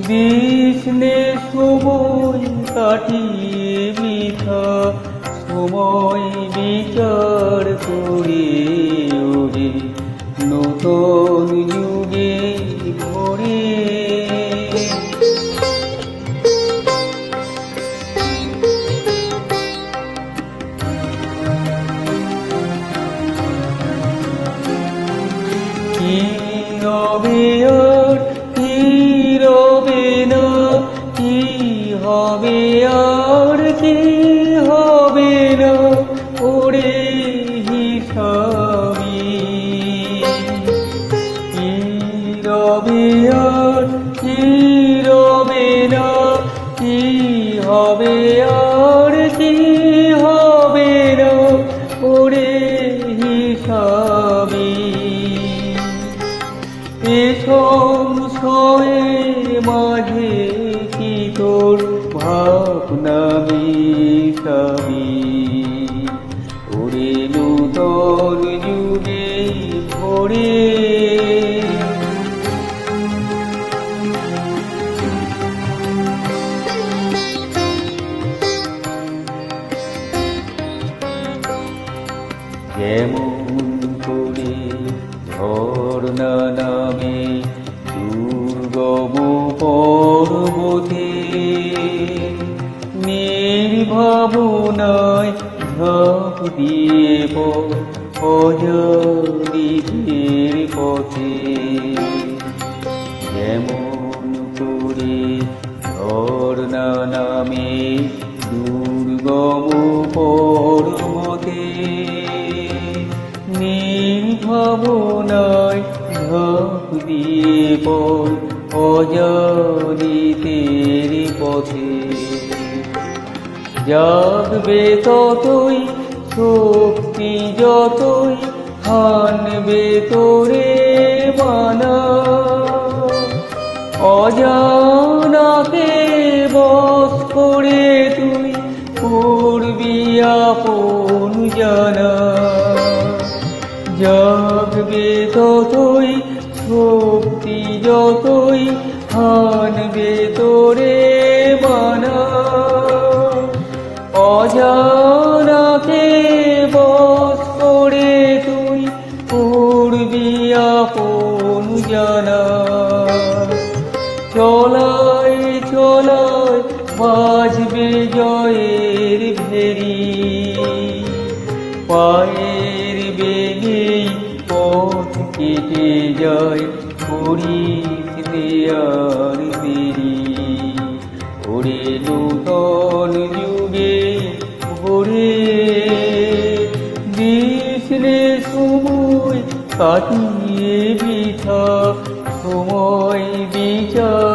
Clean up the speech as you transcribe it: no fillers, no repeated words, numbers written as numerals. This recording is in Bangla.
দিসনে সময় কাটিয়ে বৃথা, সময় বিচার করে ওরে নতুন যুগে ভরে। কি হবে আর কি রবে না, কি হবে আর কি হবে না ওরে হিসাবি। কি রবে আর কি রবে না, কি হবে আর কি হবে না ওরে হিসাবি। এ সংশয়ের মাঝে কি তোর ভাবনা মিশাবি, ওরে নূতন যুগে ভরে। যেমন করে ঝর্ণা নামে দুর্গম পর্বতে, নির্ভাবনায় ঝাঁপ দিয়ে অজানিতের পথে। যেমন করে ঝর্ণা নামে দুর্গম পর্বতে, নির্ভাবনায় ঝাঁপ দিয়ে অজানিতের পথে। জাগবে ততই শক্তি যতই হানবে তোরে মানা, অজানাকে বশ করে তুই করবি আপন জানা। জাগবে ততই শক্তি যতই হানবে তোরে মানা, অজানাকে বশ করে তুই করবি আপন জানা। চলায় চলায় বাজবে জয়ের ভেরি, পায়ের বেগেই পথ কেটে যায় করিস দেয়ার দেরি, ওরে নূতন যুগে ভরে। দিসনে সময় কাটিয়ে বৃথা, সময় বিচার